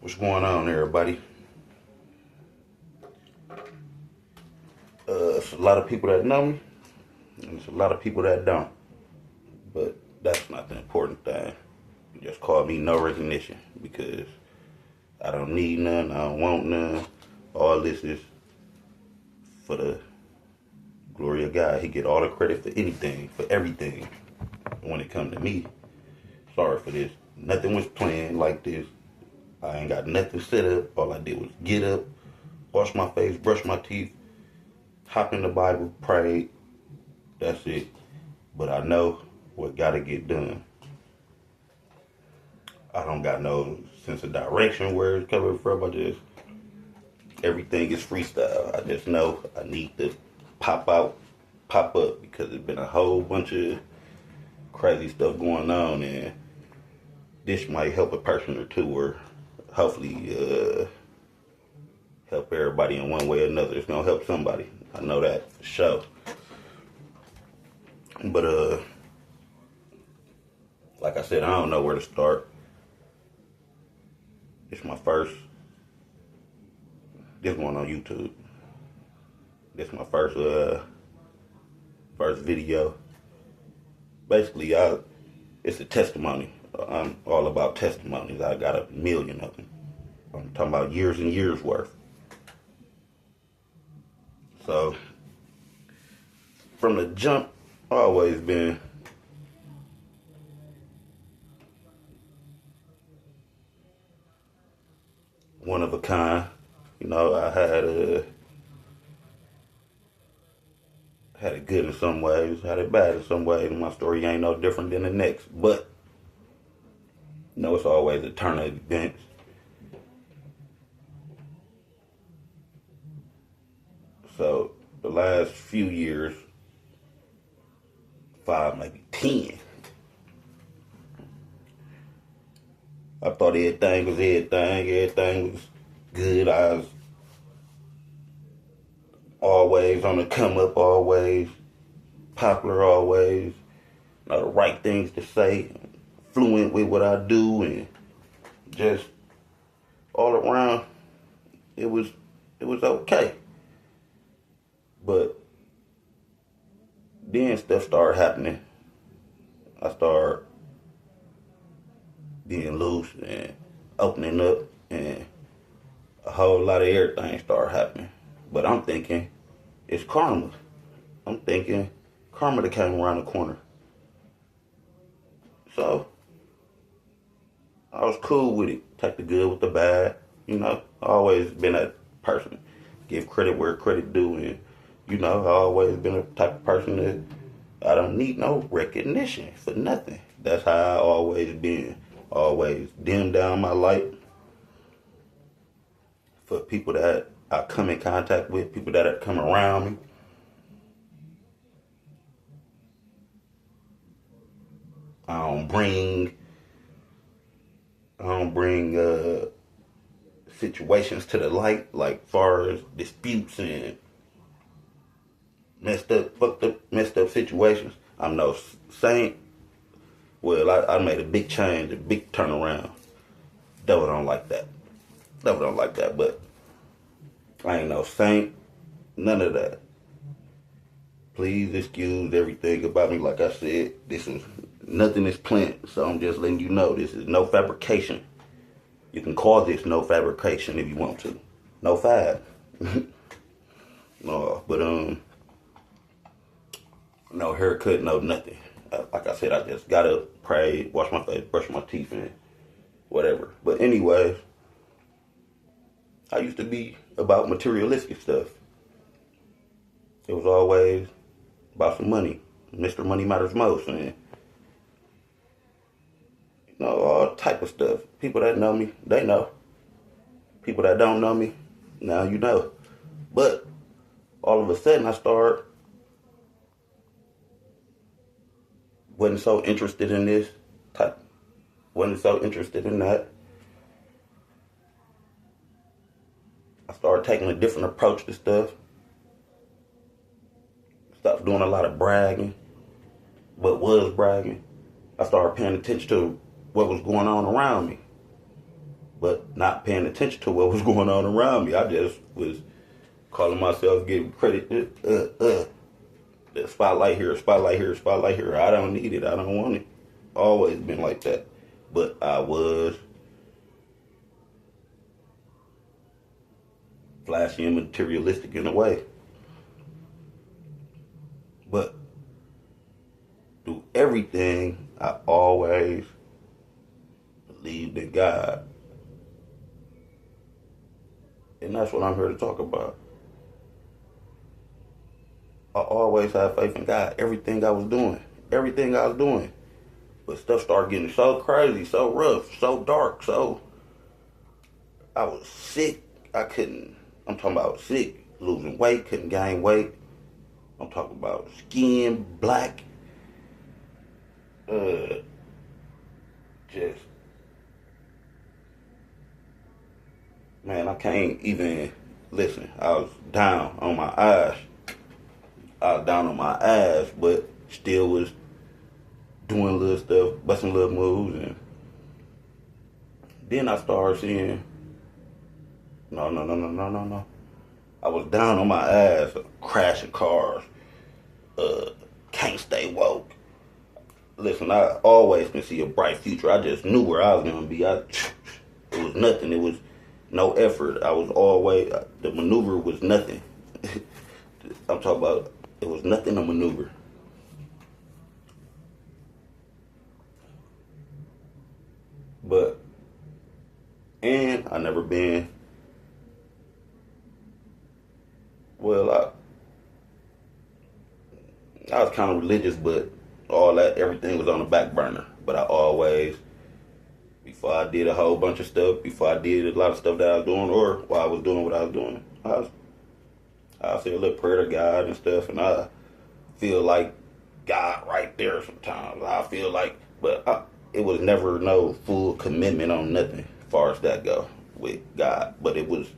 What's going on, everybody? It's a lot of people that know me, and it's a lot of people that don't. But that's not the important thing. Just call me no recognition because I don't need none. I don't want none. All this is for the glory of God. He get all the credit for anything, for everything. When it comes to me, sorry for this. Nothing was planned like this. I ain't got nothing set up. All I did was get up, wash my face, brush my teeth, hop in the Bible, pray. That's it. But I know what gotta get done. I don't got no sense of direction where it's coming from. Everything is freestyle. I just know I need to pop up because there's been a whole bunch of crazy stuff going on, and this might help a person or two, or hopefully help everybody in one way or another. It's gonna help somebody. I know that for sure. But like I said, I don't know where to start. It's my this one on YouTube. This is my first video. Basically, it's a testimony. I'm all about testimonies. I got a million of them. I'm talking about years and years worth. So, from the jump, I've always been one of a kind. You know, I had it good in some ways, had it bad in some ways, and my story ain't no different than the next. But, you know, it's always a turn of events. So, the last few years, 5, maybe 10, I thought everything was good. I was always on the come up, always popular, always know the right things to say, fluent with what I do, and just all around it was okay. But then stuff started happening. I started being loose and opening up, and a whole lot of everything started happening. But I'm thinking it's karma. I'm thinking karma that came around the corner. So I was cool with it. Take the good with the bad. You know, I always been that person. Give credit where credit due, and you know, I always been a type of person that I don't need no recognition for nothing. That's how I always been. Always dim down my light for people that I come in contact with, people that come around me. I don't bring situations to the light, like far as disputes and messed up situations. I'm no saint. Well, I made a big change, a big turnaround. Devil don't like that. But I ain't no saint. None of that. Please excuse everything about me. Like I said, nothing is planned. So I'm just letting you know this is no fabrication. You can call this no fabrication if you want to. No fab. No, but no haircut, no nothing. Like I said, I just got up, prayed, washed my face, brushed my teeth, and whatever. But anyways, I used to be about materialistic stuff. It was always about some money. Mr. Money Matters Most, and you know, all type of stuff. People that know me, they know. People that don't know me, now you know. But all of a sudden, wasn't so interested in this type, wasn't so interested in that. I started taking a different approach to stuff. Stopped doing a lot of bragging, but was bragging. I started paying attention to what was going on around me. but not paying attention to what was going on around me. I just was calling myself giving credit. The spotlight here, spotlight here, spotlight here. I don't need it. I don't want it. Always been like that. But I was flashy and materialistic in a way. But through everything, I always believed in God. And that's what I'm here to talk about. I always had faith in God. Everything I was doing. Everything I was doing. But stuff started getting so crazy, so rough, so dark, so I was sick. I'm talking about sick, losing weight, couldn't gain weight. I'm talking about skin, black, just, man, I can't even, listen, I was down on my ass. I was down on my ass, but still was doing little stuff, busting little moves, and then I started seeing, no. I was down on my ass, crashing cars, can't stay woke. Listen, I always can see a bright future. I just knew where I was going to be. It was nothing. It was no effort. I was always, the maneuver was nothing. I'm talking about, it was nothing to maneuver. But, and I never been, well, I was kind of religious, but all that, everything was on the back burner. But I always, before I did a whole bunch of stuff, before I did a lot of stuff that I was doing, or while I was doing what I was doing, I say a little prayer to God and stuff, and I feel like God right there sometimes. I feel like, but it was never no full commitment on nothing as far as that go with God. But it was,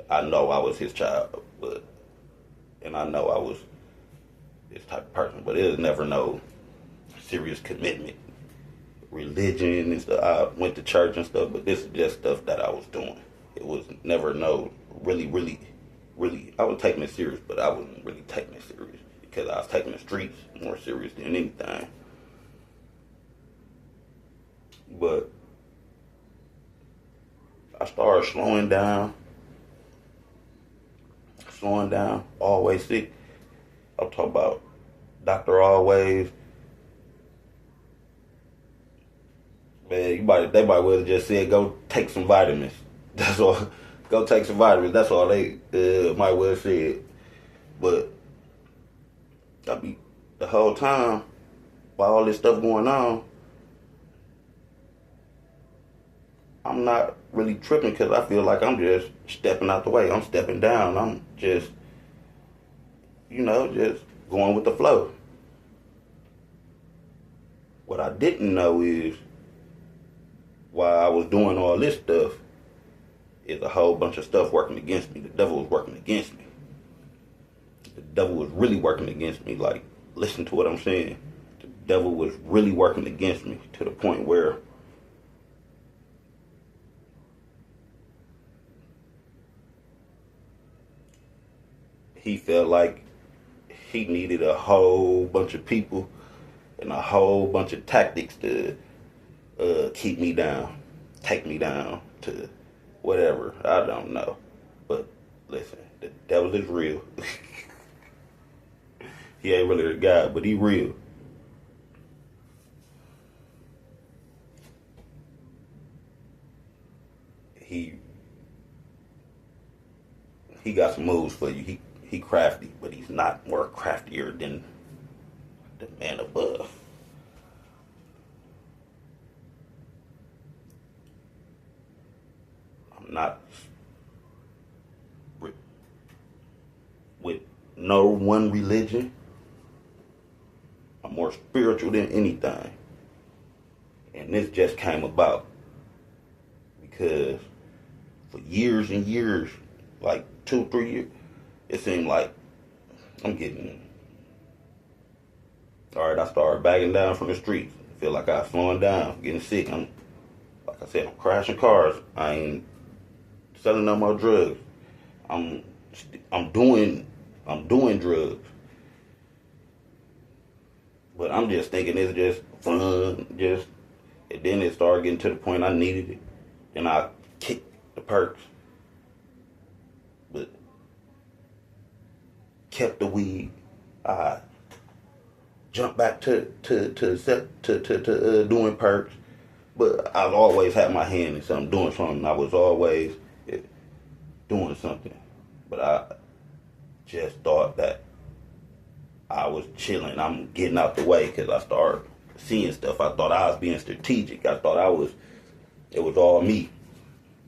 I know I was His child, and I know I was this type of person, but it was never no serious commitment. Religion and stuff, I went to church and stuff, but this is just stuff that I was doing. It was never no really, I was taking it serious, but I wasn't really taking it serious because I was taking the streets more serious than anything. But I started slowing down, always sick. I'm talking about Dr. Always. Man, they might well have just said, go take some vitamins. That's all. Go take some vitamins. That's all they might well have said. But the whole time, while all this stuff going on, I'm not really tripping because I feel like I'm just stepping out the way. I'm stepping down. I'm just, just going with the flow. What I didn't know is while I was doing all this stuff, is a whole bunch of stuff working against me. The devil was working against me. The devil was really working against me. Like, listen to what I'm saying. The devil was really working against me to the point where he felt like he needed a whole bunch of people and a whole bunch of tactics to keep me down, take me down to whatever. I don't know. But listen, the devil is real. He ain't really a God, but he real. He got some moves for you. He crafty, but he's not more craftier than the man above. I'm not with no one religion. I'm more spiritual than anything. And this just came about because for years and years, like 2-3 years, it seemed like I'm getting, all right, I started backing down from the streets. I feel like I was slowing down, getting sick. Like I said, I'm crashing cars. I ain't selling no more drugs. I'm I'm doing drugs. But I'm just thinking it's just fun, just and then it started getting to the point I needed it. And I kicked the perks. But kept the weed. I jumped back to doing perks. But I've always had my hand in something, doing something. I was always doing something. But I just thought that I was chilling. I'm getting out the way because I started seeing stuff. I thought I was being strategic. I thought it was all me.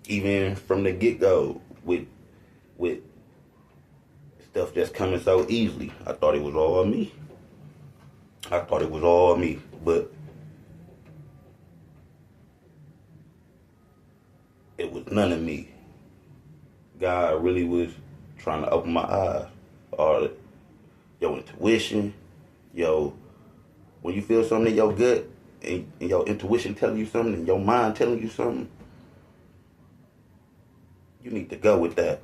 Even from the get-go with stuff just coming so easily. I thought it was all me. But it was none of me. God really was trying to open my eyes. Or your intuition, when you feel something in your gut and your intuition telling you something and your mind telling you something, you need to go with that.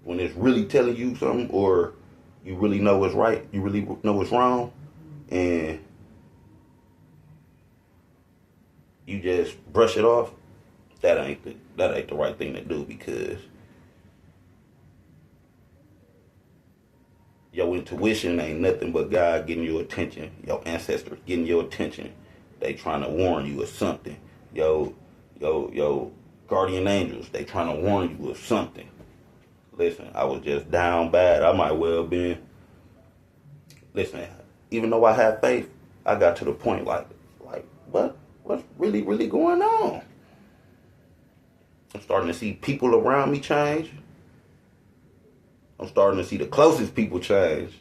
When it's really telling you something, or you really know what's right, you really know what's wrong, and you just brush it off, that ain't the right thing to do, because your intuition ain't nothing but God getting your attention, your ancestors getting your attention. They trying to warn you of something. Yo guardian angels, they trying to warn you of something. Listen, I was just down bad. I might well been. Listen, even though I had faith, I got to the point like what's really going on? I'm starting to see people around me change. I'm starting to see the closest people change.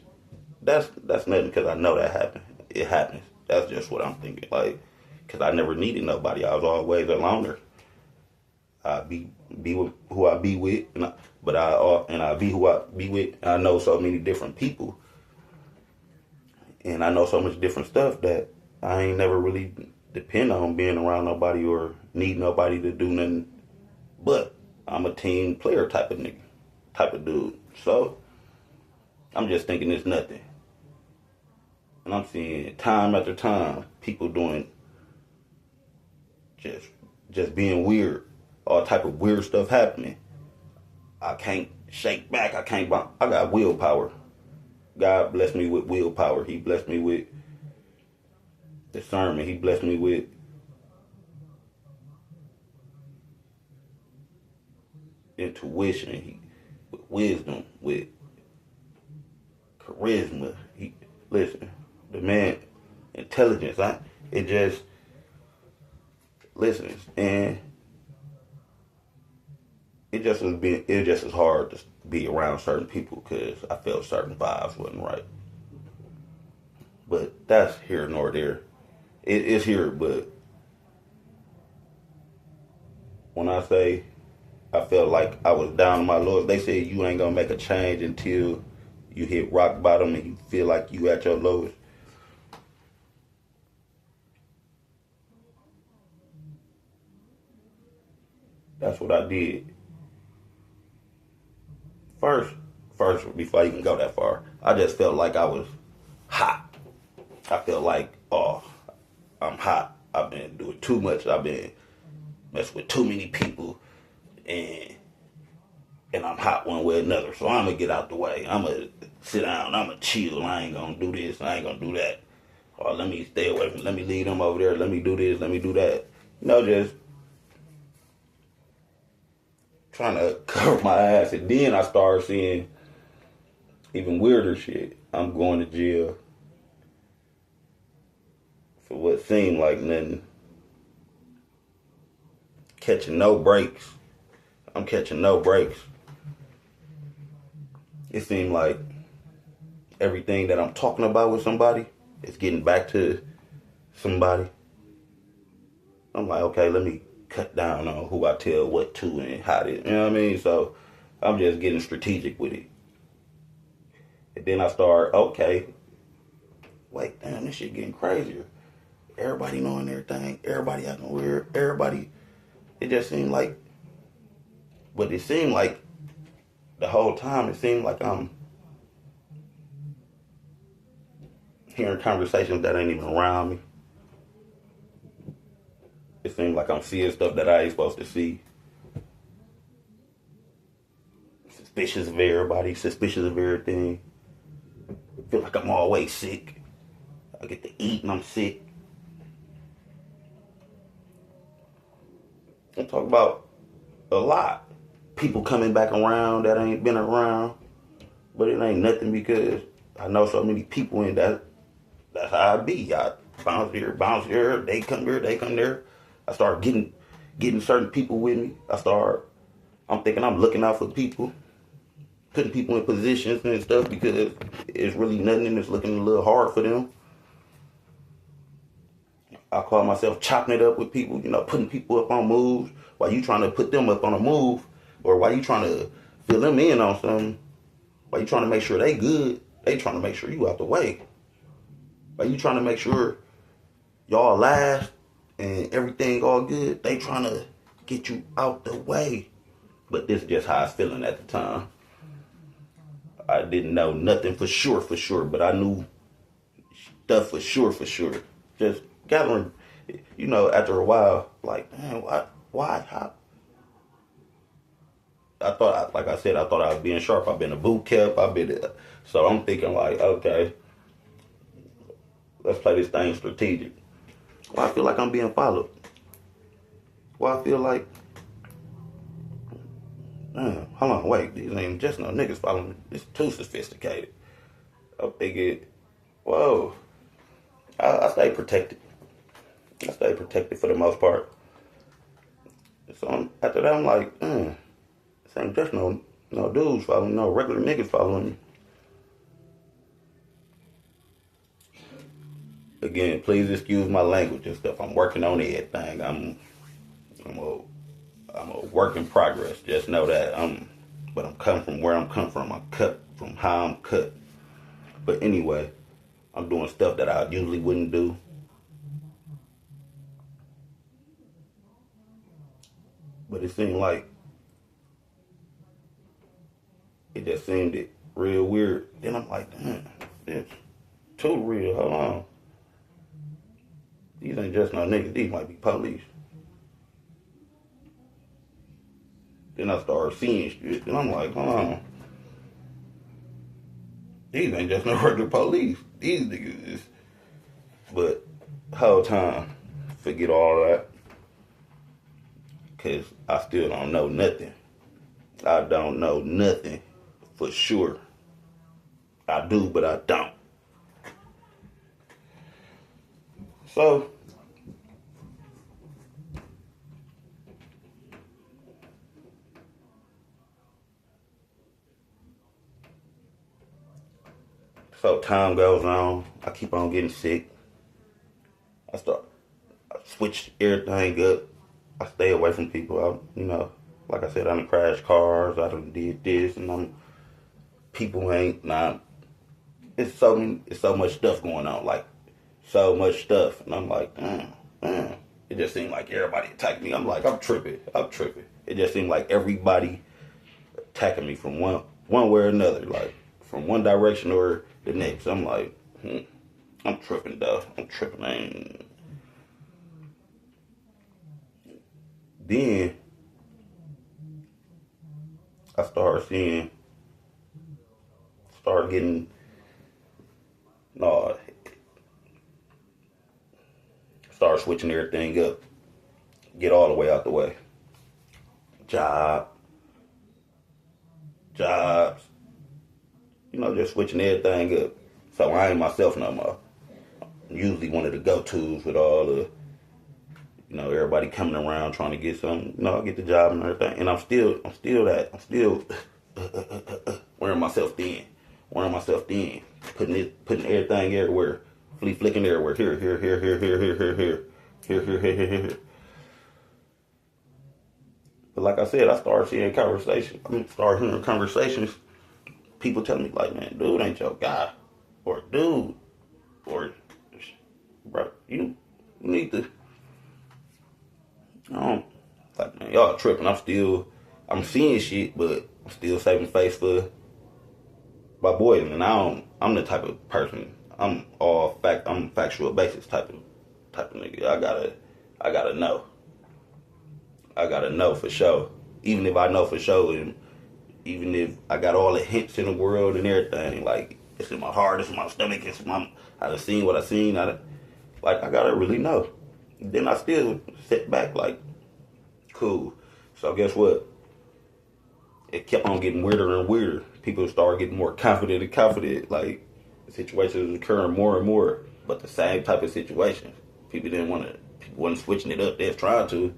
That's nothing because I know that happened. It happens. That's just what I'm thinking. Like, because I never needed nobody. I was always a loner. I be with who I be with, and I be who I be with. And I know so many different people, and I know so much different stuff that I ain't never really depend on being around nobody or need nobody to do nothing. But I'm a team player type of nigga, type of dude. So I'm just thinking it's nothing, and I'm seeing time after time people doing just being weird, all type of weird stuff happening. I can't shake back. I got willpower. God blessed me with willpower. He blessed me with discernment. He blessed me with intuition, with wisdom, with charisma. Listen, the man, intelligence. It just listens, and it just was hard to be around certain people because I felt certain vibes wasn't right. But that's here nor there. It's here, but when I say I felt like I was down on my lowest, they said you ain't gonna make a change until you hit rock bottom and you feel like you at your lowest. That's what I did. First, before I even go that far, I just felt like I was hot. I felt like, oh, I'm hot. I've been doing too much. I've been messing with too many people, and I'm hot one way or another. So I'm gonna get out the way. I'm gonna sit down. I'm gonna chill. I ain't gonna do this. I ain't gonna do that. Or let me stay away from. Let me leave them over there. Let me do this. Let me do that. Just trying to cover my ass. And then I started seeing even weirder shit. I'm going to jail for what seemed like nothing. Catching no breaks. I'm catching no breaks. It seemed like everything that I'm talking about with somebody is getting back to somebody. I'm like, okay, let me cut down on who I tell what to and how to, you know what I mean? So I'm just getting strategic with it. And then I start, okay, wait, damn, this shit getting crazier. everybody knowing everything, everybody acting weird, everybody. It just seemed like, but it seemed like the whole time, it seemed like I'm hearing conversations that ain't even around me. It seemed like I'm seeing stuff that I ain't supposed to see. Suspicious of everybody, suspicious of everything. Feel like I'm always sick. I get to eat and I'm sick. I'm talking about a lot. People coming back around that ain't been around. But it ain't nothing because I know so many people in that. That's how I be. I bounce here, they come here, they come there. I start getting certain people with me. I'm thinking I'm looking out for people, putting people in positions and stuff because it's really nothing and it's looking a little hard for them. I call myself chopping it up with people, putting people up on moves while you trying to put them up on a move, or while you trying to fill them in on something, while you trying to make sure they good, they trying to make sure you out the way. While you trying to make sure y'all last and everything all good, they trying to get you out the way. But this is just how I was feeling at the time. I didn't know nothing for sure, but I knew stuff for sure. Just gathering, after a while, like, man, why, how? Like I said, I thought I was being sharp. I've been a boot camp. So I'm thinking like, okay, let's play this thing strategic. Why I feel like I'm being followed? Why I feel like, hold on, wait, these ain't just no niggas following me. It's too sophisticated. I'm thinking, whoa, I stay protected. I stay protected for the most part. So after that, I'm like, this ain't just no dudes following me, no regular niggas following me. Again, please excuse my language and stuff. I'm working on everything. I'm a work in progress. Just know that but I'm coming from where I'm coming from. I'm cut from how I'm cut. But anyway, I'm doing stuff that I usually wouldn't do. But it seemed like it just seemed real weird. Then I'm like, damn, it's too real. Hold on. These ain't just no niggas. These might be police. Then I started seeing shit. And I'm like, hold on. These ain't just no regular police. These niggas is. But the whole time, forget all that. Because I still don't know nothing. I don't know nothing for sure. I do, but I don't. So, time goes on. I keep on getting sick. I switch everything up. I stay away from people. Like I said, I done crashed cars. I done did this, and people ain't not. It's so much stuff going on. Like so much stuff, and I'm like, damn. It just seemed like everybody attacked me. I'm like, I'm tripping. It just seemed like everybody attacking me from one way or another, like from one direction or the next. I'm like, I'm tripping though. I'm tripping, man. Then I started getting, no, start switching everything up. Get all the way out the way. Jobs. Just switching everything up. So I ain't myself no more. I'm usually one of the go-tos with all the, everybody coming around trying to get something, get the job and everything. And I'm still wearing myself thin. Putting everything everywhere. Flicking everywhere. Here. But like I said, I started hearing conversations. People telling me like, man, dude ain't your guy. Or dude. Or, bro, You need to. I don't like, man, y'all tripping. I'm seeing shit, but I'm still saving face for my boys. And I'm the type of person. I'm factual basis type of nigga. I gotta know. I gotta know for sure. Even if I know for sure, and even if I got all the hints in the world and everything, like it's in my heart, it's in my stomach, I done seen what I seen. I gotta really know. Then I still sit back like, cool. So guess what? It kept on getting weirder and weirder. People started getting more confident and confident. Like situations was occurring more and more, but the same type of situations. People didn't want to. People wasn't switching it up. They was trying to.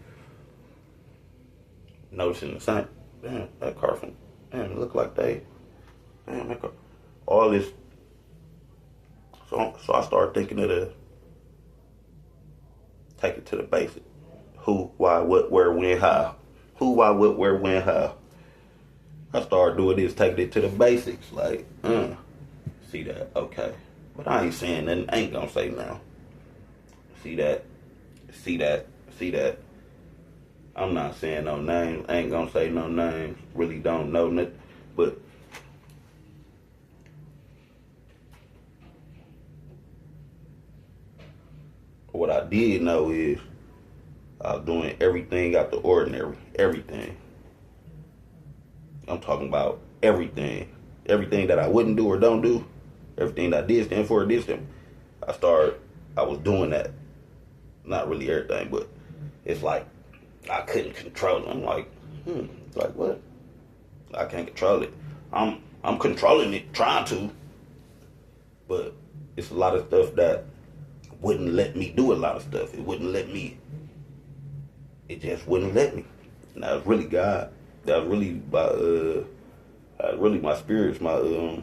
Noticing the same. Damn, that car from. Damn, it look like they. Damn, that car. All this. So I started thinking of take it to the basic. Who, why, what, where, when, how. Who, why, what, where, when, how. I started doing this, taking it to the basics. Like, see that, okay. But I ain't saying nothing. I ain't gonna say now. See that, see that, see that. I'm not saying no names. I ain't gonna say no names. Really don't know nothing. But what I did know is I was doing everything out the ordinary. Everything. I'm talking about everything. Everything that I wouldn't do or don't do. Everything that I did stand for or did stand. I was doing that. Not really everything, but it's like I couldn't control it. I'm like, like what? I can't control it. I'm controlling it, trying to, but it's a lot of stuff that wouldn't let me do a lot of stuff. It wouldn't let me. It just wouldn't let me. And that was really God. That was really my spirits, my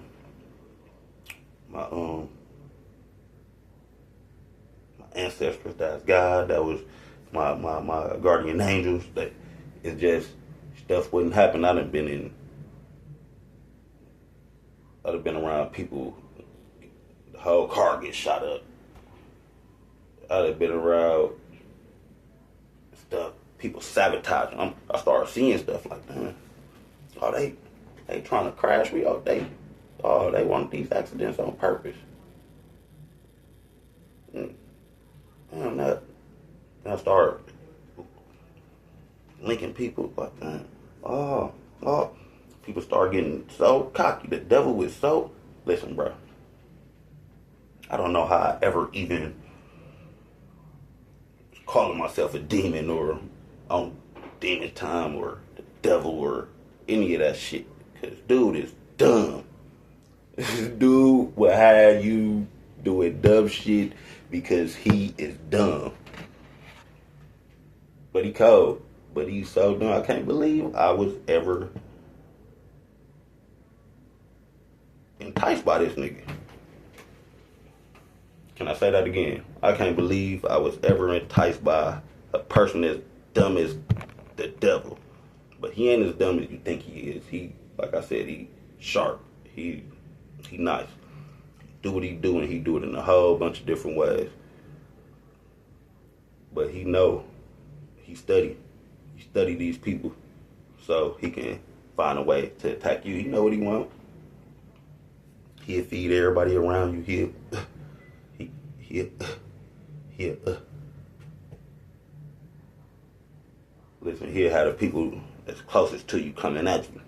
ancestors. That's God. That was my guardian angels. That it's just stuff wouldn't happen. I'd have been around people. The whole car gets shot up. I'd have been around stuff. People sabotaging. I started seeing stuff like, damn, oh they trying to crash me. They want these accidents on purpose. Damn that. And I started linking people like, damn, oh. People start getting so cocky. The devil was so. Listen, bro. I don't know how I ever even calling myself a demon or on demon time or the devil or any of that shit. Cause dude is dumb. This dude will have you doing dumb shit because he is dumb. But he cold. But he's so dumb. I can't believe I was ever enticed by this nigga. Can I say that again? I can't believe I was ever enticed by a person as dumb as the devil. But he ain't as dumb as you think he is. He, like I said, he sharp. He nice. Do what he do, and he do it in a whole bunch of different ways. But he know. He study these people so he can find a way to attack you. He know what he want. He'll feed everybody around you. Listen, he'll have the people that's closest to you coming at you.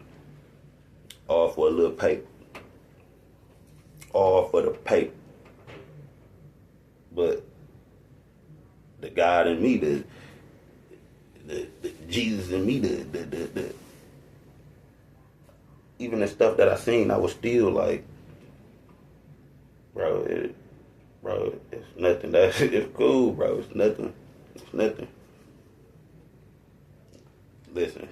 All for a little paper. All for the paper. But the God in me, the Jesus in me, the even the stuff that I seen, I was still like, bro, it's nothing. It's cool, bro. It's nothing. It's nothing. Listen.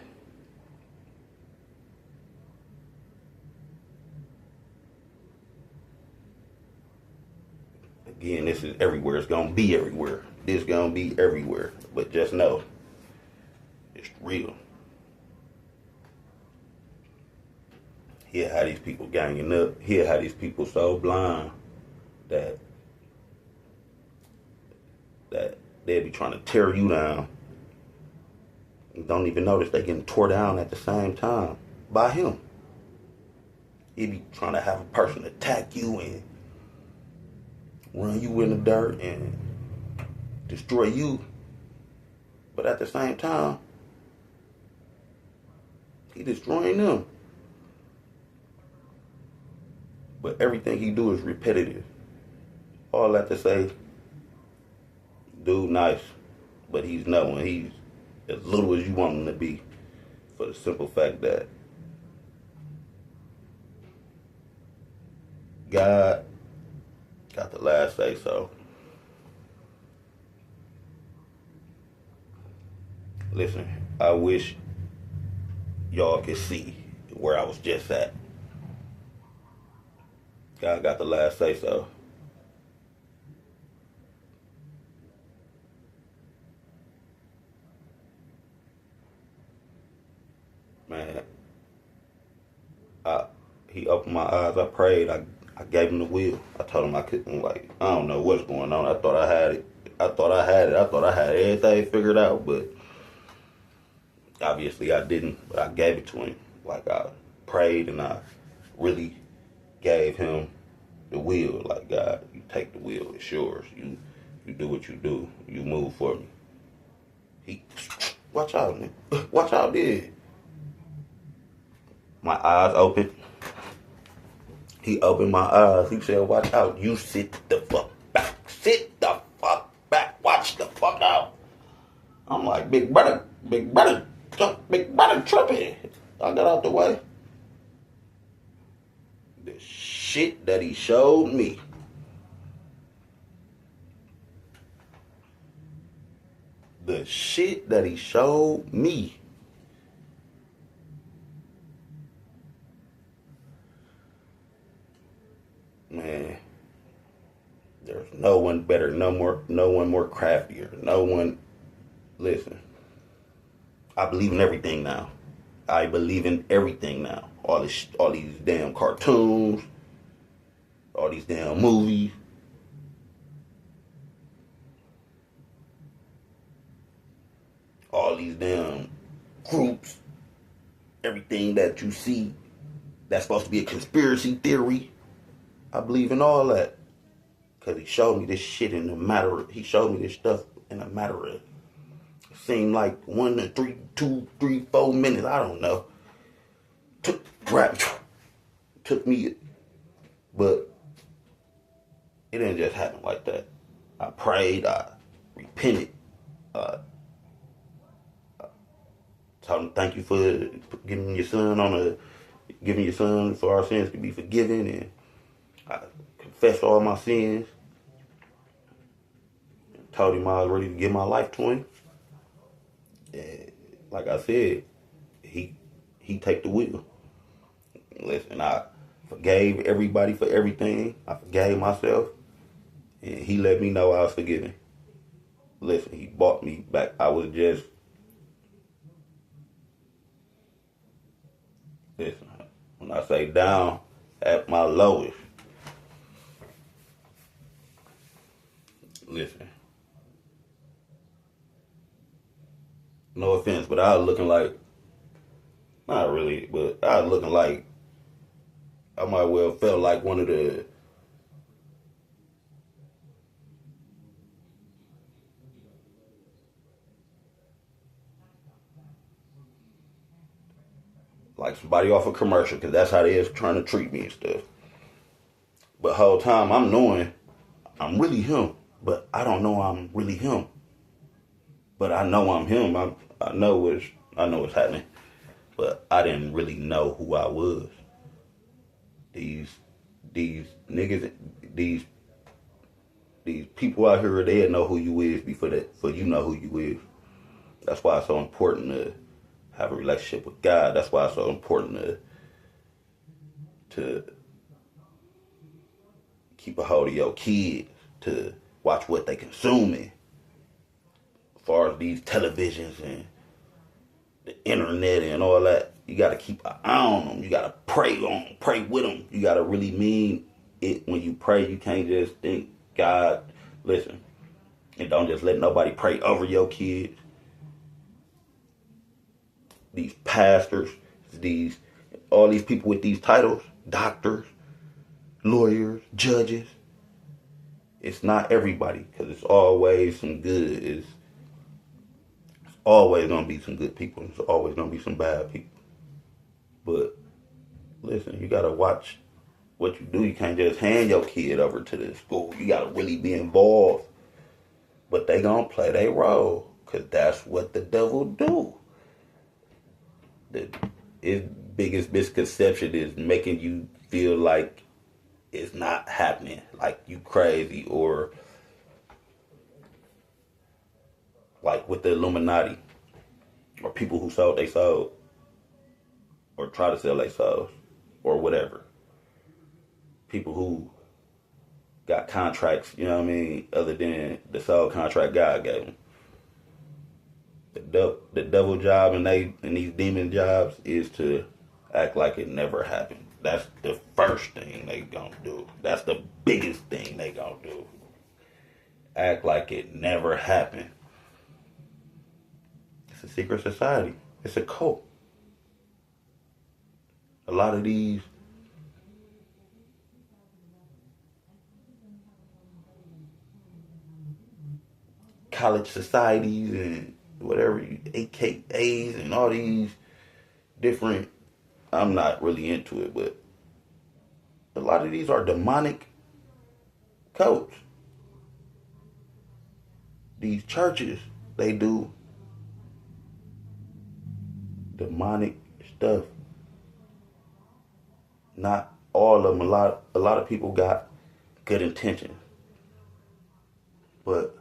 Again, this is everywhere. It's gonna be everywhere. This gonna be everywhere. But just know, it's real. He'll have these people ganging up. He'll have these people so blind that They'll be trying to tear you down. You don't even notice they getting tore down at the same time by him. He be trying to have a person attack you and run you in the dirt and destroy you. But at the same time, he destroying them. But everything he do is repetitive. All that to say, dude nice, but he's not one. He's as little as you want him to be, for the simple fact that God got the last say so. Listen, I wish y'all could see where I was just at. God got the last say so. Man, he opened my eyes. I prayed. I gave him the will. I told him I couldn't, like, I don't know what's going on. I thought I had it. I thought I had everything figured out, but obviously I didn't. But I gave it to him. Like, I prayed and I really gave him the will. Like, God, you take the will. It's yours. You do what you do. You move for me. Watch out, man. Watch out, dude. My eyes opened. He opened my eyes. He said, watch out. You sit the fuck back. Sit the fuck back. Watch the fuck out. I'm like, big brother tripping. I got out the way. The shit that he showed me. The shit that he showed me. Man, there's no one better, no one more craftier, no one. Listen, I believe in everything now. I believe in everything now. All these damn cartoons, all these damn movies. All these damn groups, everything that you see that's supposed to be a conspiracy theory. I believe in all that. Because he showed me this shit in a matter of, he showed me this stuff in a matter of, it seemed like 1 to 3, 2, 3, 4 minutes, I don't know. Took me, but it didn't just happen like that. I prayed, I repented, told him thank you for giving your son for our sins to be forgiven, and I confessed all my sins. Told him I was ready to give my life to him. And like I said, he take the wheel. Listen, I forgave everybody for everything. I forgave myself, and he let me know I was forgiven. Listen, he bought me back. I was just, listen, when I say down at my lowest, listen, no offense, but I was looking like, not really, but I was looking like, I might well felt like one of the, like somebody off a commercial, because that's how they is trying to treat me and stuff. But the whole time I'm knowing I'm really him, but I don't know I'm really him. But I know I'm him. I know what's happening. But I didn't really know who I was. These niggas, these people out here, they'll know who you is before you know who you is. That's why it's so important to have a relationship with God. That's why it's so important to keep a hold of your kids, to watch what they consuming. As far as these televisions and the internet and all that, you got to keep an eye on them. You got to pray on them, pray with them. You got to really mean it when you pray. You can't just think, God, listen, And don't just let nobody pray over your kids. These pastors, all these people with these titles, doctors, lawyers, judges. It's not everybody, because it's always some good. It's always gonna be some good people. It's always gonna be some bad people. But listen, you gotta watch what you do. You can't just hand your kid over to the school. You gotta really be involved. But they gonna play their role, because that's what the devil do. His biggest misconception is making you feel like it's not happening, like you crazy, or like with the Illuminati, or people who sold their soul, or try to sell their souls, or whatever. People who got contracts, you know what I mean, other than the soul contract God gave them. The devil job and these demon jobs is to act like it never happened. That's the first thing they gonna do. That's the biggest thing they gonna do. Act like it never happened. It's a secret society. It's a cult. A lot of these college societies and whatever, AKAs and all these different, I'm not really into it, but a lot of these are demonic cults. These churches, they do demonic stuff. Not all of them. A lot of people got good intentions, but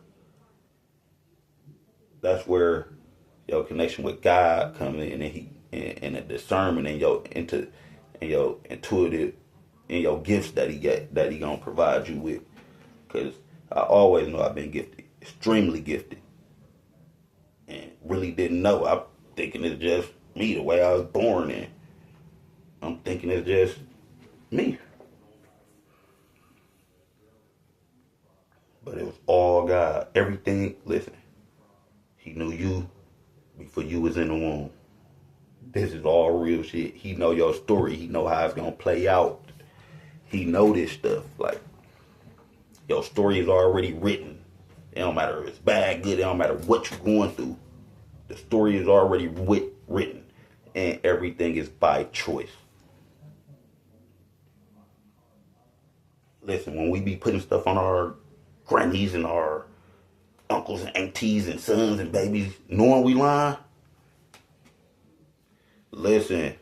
that's where your connection with God comes in, and the discernment and your intuitive and your gifts that he gonna provide you with. Because I always know I've been gifted, extremely gifted, and really didn't know. I'm thinking it's just me, the way I was born, and I'm thinking it's just me. But it was all God. Everything, listen, he knew you before you was in the womb. This is all real shit. He know your story. He know how it's gonna play out. He know this stuff. Like, your story is already written. It don't matter if it's bad, good. It don't matter what you're going through. The story is already written. And everything is by choice. Listen, when we be putting stuff on our grannies and our uncles and aunties and sons and babies, knowing we lying, listen.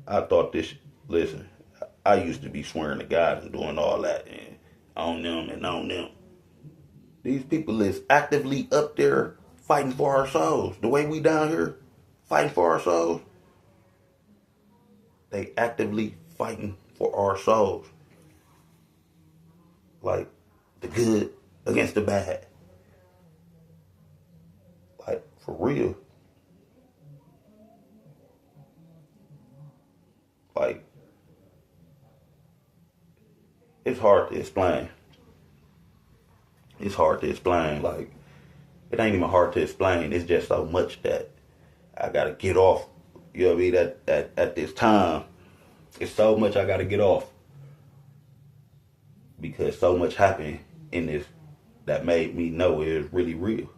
I thought this, listen, I used to be swearing to God and doing all that and on them and on them. These people is actively up there fighting for our souls. The way we down here fighting for our souls, they actively fighting for our souls. Like, the good against the bad. Like, for real. Like, it's hard to explain. It's hard to explain. Like, it ain't even hard to explain. It's just so much that I gotta get off. You know what I mean? At this time, it's so much I gotta get off. Because so much happened in this that made me know it was really real.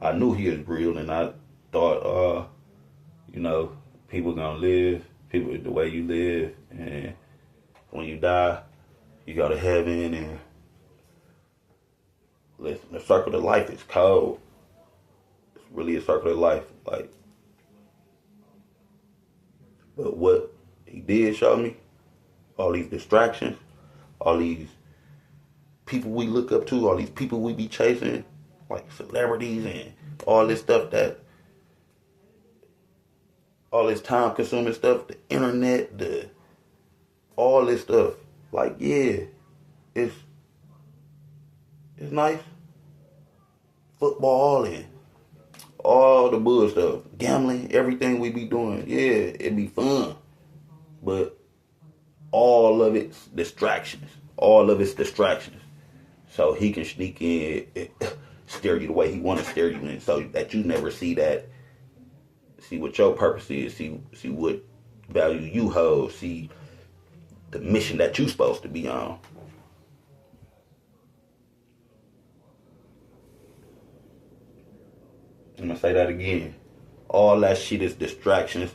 I knew he was real, and I thought, people gonna live, people the way you live, and when you die, you go to heaven, and listen, the circle of life is cold. It's really a circle of life, like. But what he did show me, all these distractions, all these people we look up to, all these people we be chasing, like celebrities and all this stuff all this time consuming stuff, the internet, all this stuff. Like, yeah, it's nice. Football and all the bull stuff, gambling, everything we be doing. Yeah, it be fun. but all of it's distractions. All of it's distractions. So he can sneak in, steer you the way he want to steer you in, so that you never see that. See what your purpose is. See what value you hold. See the mission that you supposed to be on. I'm gonna say that again. All that shit is distractions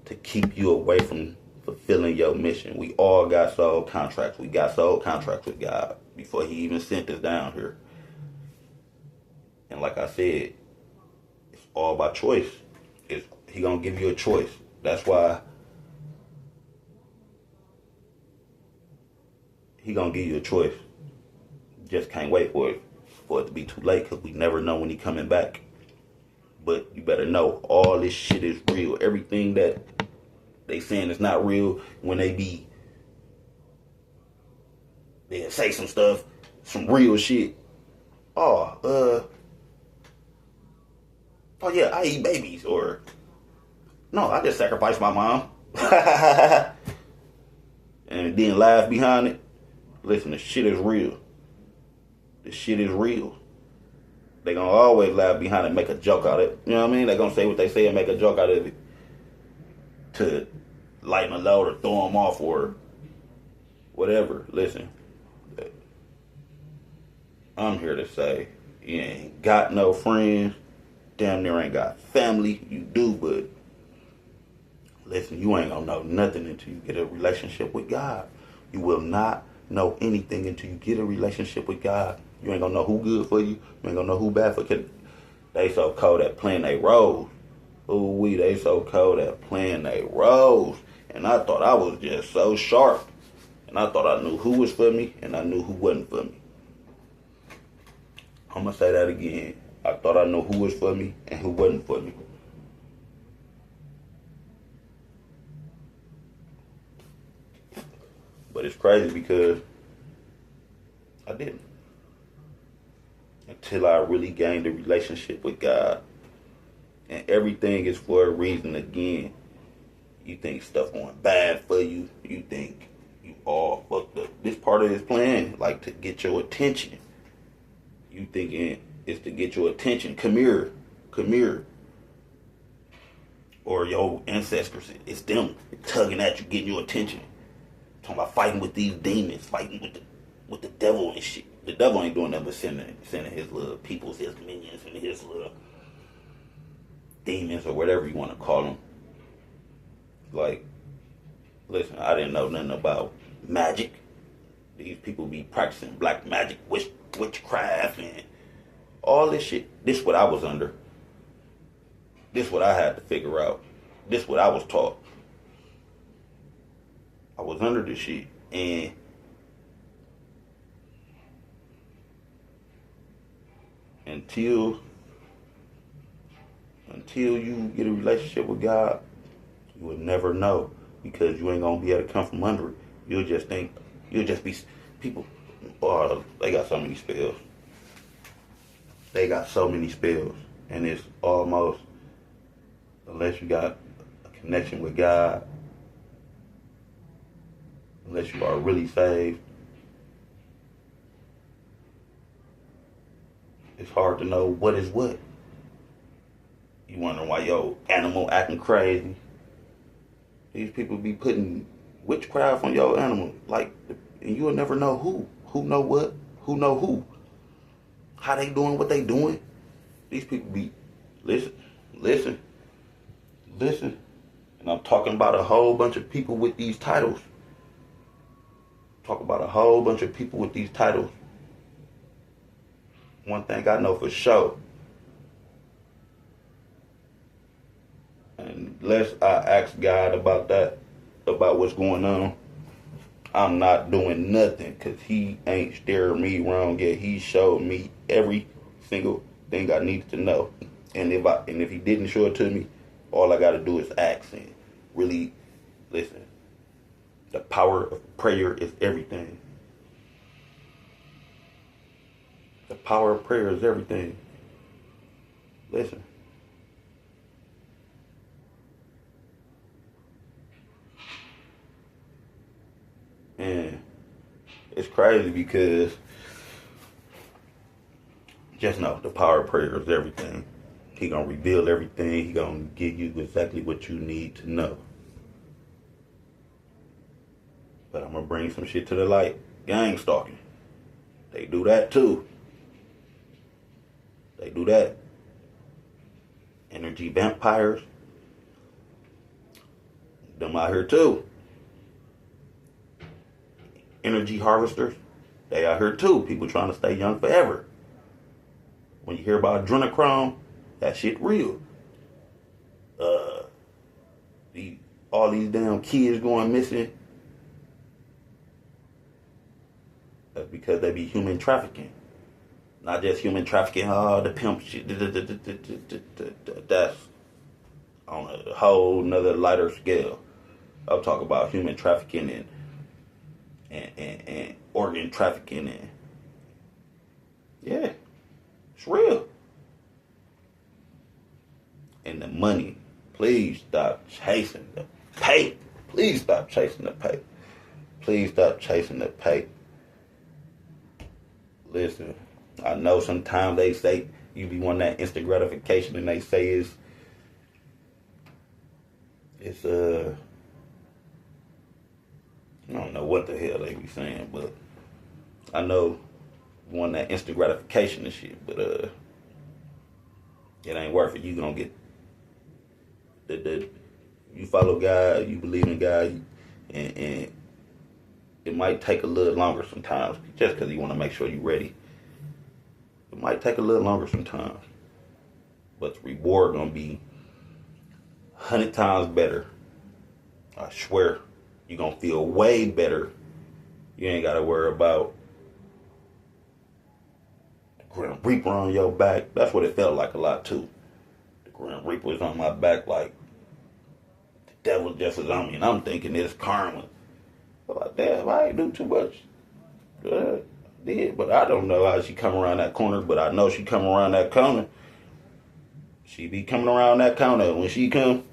to keep you away from fulfilling your mission. We all got soul contracts. We got soul contracts with God before he even sent us down here. And like I said, it's all by choice. He gonna give you a choice. That's why he gonna give you a choice. Just can't wait for it to be too late, because we never know when he coming back. But you better know all this shit is real. Everything that they saying is not real, when they say some stuff, some real shit. Oh yeah, I eat babies, or no, I just sacrificed my mom. And then laugh behind it. Listen, the shit is real. The shit is real. They gonna always laugh behind it and make a joke out of it. You know what I mean? They gonna say what they say and make a joke out of it to lighten a load or throw them off or whatever. Listen, I'm here to say, you ain't got no friends. Damn near ain't got family. You do, but listen, you ain't gonna know nothing until you get a relationship with God. You will not know anything until you get a relationship with God. You ain't gonna know who good for you. You ain't gonna know who bad for you. They so cold at playing they roles. Ooh, they so cold at playing they roles. And I thought I was just so sharp. And I thought I knew who was for me and I knew who wasn't for me. I'm gonna say that again. I thought I knew who was for me and who wasn't for me. But it's crazy because I didn't. Until I really gained a relationship with God. And everything is for a reason again. You think stuff going bad for you. You think you all fucked up. This part of his plan, like to get your attention. You thinking it's to get your attention. Come here. Come here. Or your ancestors. It's them tugging at you, getting your attention. Talking about fighting with these demons, fighting with the devil and shit. The devil ain't doing nothing but sending his little peoples, his minions, and his little demons, or whatever you want to call them. Like, listen, I didn't know nothing about magic. These people be practicing black magic, witchcraft, and all this shit. This what I was under. This what I had to figure out. This what I was taught. I was under this shit, and until you get a relationship with God, you will never know, because you ain't gonna be able to come from under it. You'll just be people. Oh, they got so many spells. They got so many spells, and it's almost, unless you got a connection with God, unless you are really saved, it's hard to know what is what. You wondering why your animal acting crazy. These people be putting witchcraft on your animal, like, and you'll never know who know what, who know who, how they doing what they doing. These people be, listen, and I'm talking about a whole bunch of people with these titles. Talk about a whole bunch of people with these titles. One thing I know for sure, unless I ask God about that, about what's going on, I'm not doing nothing, because he ain't steered me wrong yet. He showed me every single thing I needed to know. And if he didn't show it to me, all I gotta do is ask and really listen. The power of prayer is everything. The power of prayer is everything. Listen. It's crazy because just know the power of prayer is everything. He gonna reveal everything. He gonna give you exactly what you need to know. But I'm gonna bring some shit to the light. Gang stalking. They do that too. They do that. Energy vampires. Them out here too. Energy harvesters. They out here too. People trying to stay young forever. When you hear about adrenochrome, that shit real. All these damn kids going missing. That's because they be human trafficking. Not just human trafficking, the pimp shit. That's on a whole nother lighter scale. I'm talking about human trafficking and organ trafficking and yeah, it's real. And the money, please stop chasing the pay. Please stop chasing the pay. Please stop chasing the pay. Listen, I know sometimes they say you be wanting that instant gratification and they say it's I don't know what the hell they be saying, but I know you want that instant gratification and shit, but it ain't worth it. You gonna get you follow God, you believe in God, and it might take a little longer sometimes, just because you want to make sure you're ready. It might take a little longer sometimes, but the reward gonna be 100 times better. I swear, you're gonna feel way better. You ain't gotta worry about the Grim Reaper on your back. That's what it felt like a lot too. The Grim Reaper was on my back like the devil just is on me, and I'm thinking it's karma. I'm like, damn, I ain't do too much. Did, but I don't know how she come around that corner, but I know she come around that corner. She be coming around that corner when she come.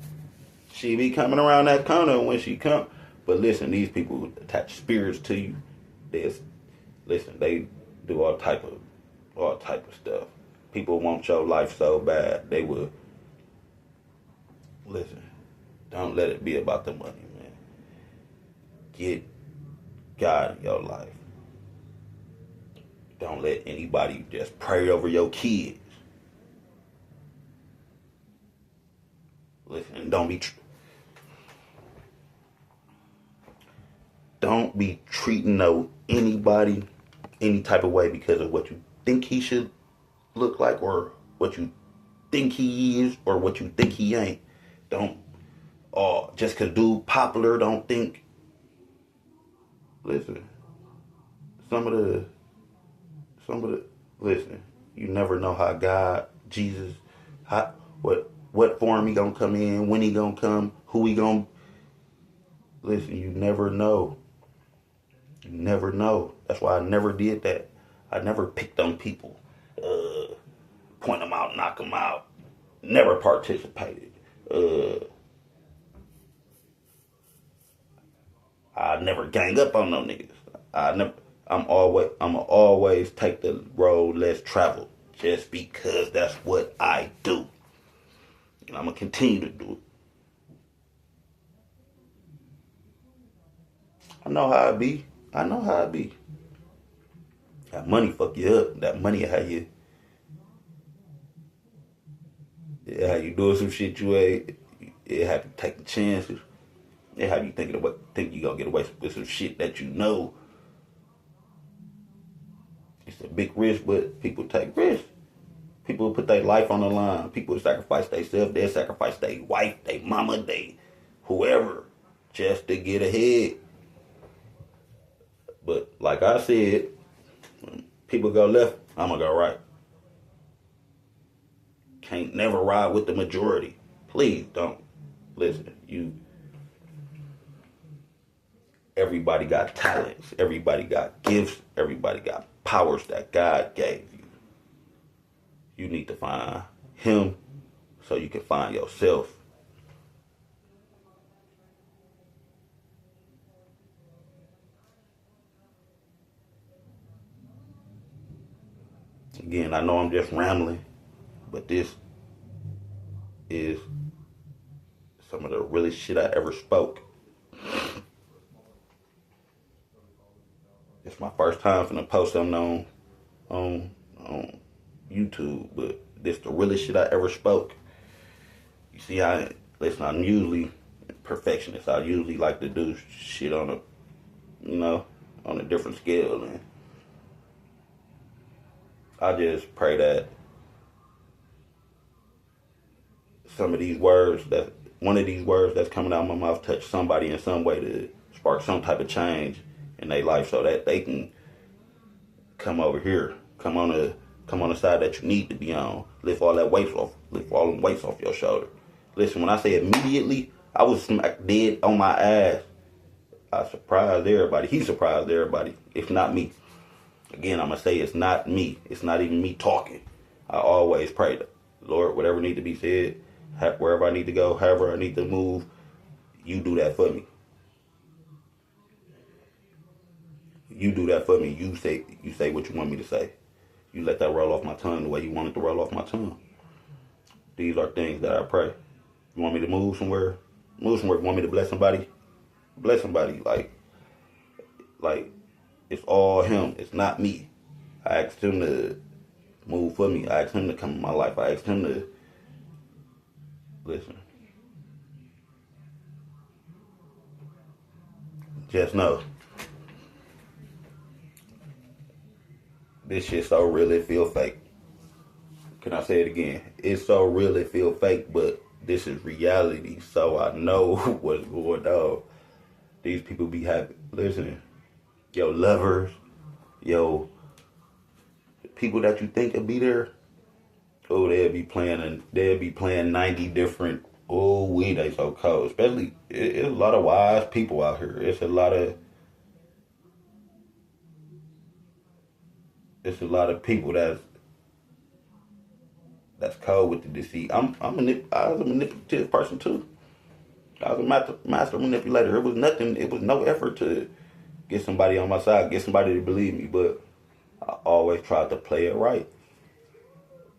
She be coming around that corner when she come. But listen, these people attach spirits to you. They do all type of stuff. People want your life so bad, they will. Listen, don't let it be about the money, man. Get God in your life. Don't let anybody just pray over your kids. Listen, don't be treating anybody any type of way because of what you think he should look like, or what you think he is, or what you think he ain't. Don't just cause dude popular, don't think. Listen, some of the listen, you never know how God, Jesus, what form he gonna come in, when he gonna come, who he gonna. Listen, you never know. You never know. That's why I never did that. I never picked on people, point them out, knock them out. Never participated. I never gang up on no niggas. I'm always take the road less traveled, just because that's what I do. And I'm gonna continue to do it. I know how it be. That money fuck you up. That money how you doing some shit you ain't. It have you taking chances. It have you think you gonna get away with some shit that you know. It's a big risk, but people take risks. People put their life on the line. People sacrifice themselves. They sacrifice their wife, their mama, they whoever, just to get ahead. But like I said, when people go left, I'm gonna go right. Can't never ride with the majority. Please don't. Listen, everybody got talents. Everybody got gifts. Everybody got powers that God gave you. You need to find him so you can find yourself. Again, I know I'm just rambling, but this is some of the realest shit I ever spoke. It's my first time finna post something on YouTube, but this the realest shit I ever spoke. You see, I'm usually perfectionist. I usually like to do shit on on a different scale, and I just pray that some of these words that one of these words that's coming out of my mouth touch somebody in some way to spark some type of change in their life, so that they can come over here, come on the side that you need to be on. Lift all that weight off, lift all them weights off your shoulder. Listen, when I say immediately, I was smack dead on my ass. I surprised everybody. He surprised everybody. It's not me. Again, I'm gonna say it's not me. It's not even me talking. I always pray, Lord, whatever need to be said, wherever I need to go, however I need to move, you do that for me. You do that for me. You say what you want me to say. You let that roll off my tongue the way you want it to roll off my tongue. These are things that I pray. You want me to move somewhere? Move somewhere. You want me to bless somebody? Bless somebody. Like it's all him. It's not me. I asked him to move for me. I asked him to come in my life. I asked him to listen. Just know. This shit so real it feel fake. Can I say it again? It's so real it feel fake, but this is reality, so I know what's going on. These people be happy. Listen, yo lovers, yo people that you think will be there, oh they'll be playing 90 different, oh we they so cold. Especially it's a lot of wise people out here. It's a lot of people that's cold with the deceit. I was a manipulative person too. I was a master manipulator. It was nothing. It was no effort to get somebody on my side, get somebody to believe me. But I always tried to play it right.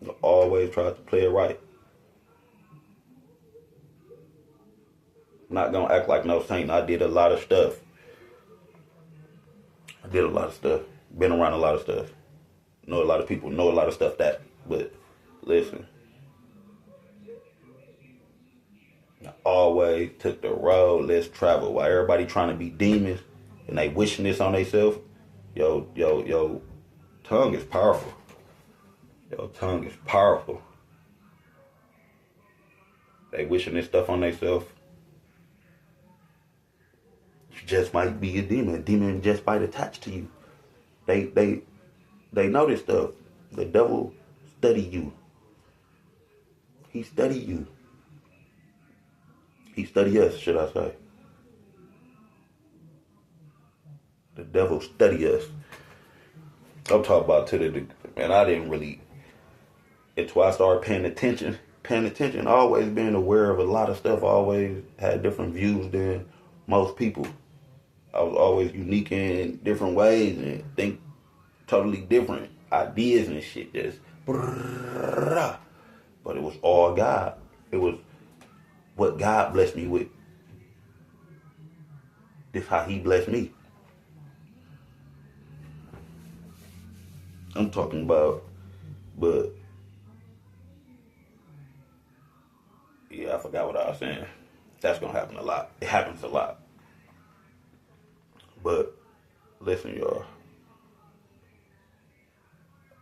I always tried to play it right. Not gonna act like no saint. I did a lot of stuff. Been around a lot of stuff. Know a lot of people. Know a lot of stuff But listen. I always took the road less traveled. While everybody trying to be demons and they wishing this on themselves, yo, tongue is powerful. Your tongue is powerful. They wishing this stuff on themselves. You just might be a demon. A demon just might attach to you. They know this stuff. The devil study you. He study you. He study us, should I say. The devil study us. I'm talking about man, I didn't really, until I started paying attention, always being aware of a lot of stuff. I always had different views than most people. I was always unique in different ways and think totally different ideas and shit. But it was all God. It was what God blessed me with. This how he blessed me. I'm talking about, but yeah, I forgot what I was saying. That's gonna happen a lot. It happens a lot. But listen, y'all.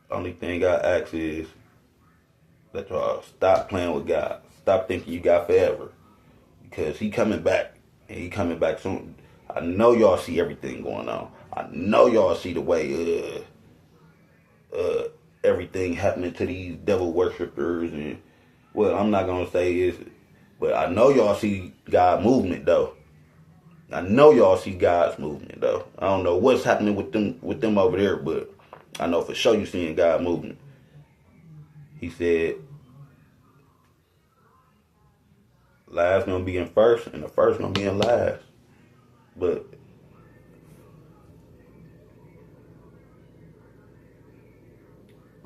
Only thing I ask is that y'all stop playing with God. Stop thinking you got forever. Because he coming back. And he coming back soon. I know y'all see everything going on. I know y'all see the way everything happening to these devil worshippers. And, well, I'm not going to say is, but I know y'all see God movement, though. I know y'all see God's movement, though. I don't know what's happening with them over there, but I know for sure you seeing God movement. He said, last gonna be in first, and the first gonna be in last. But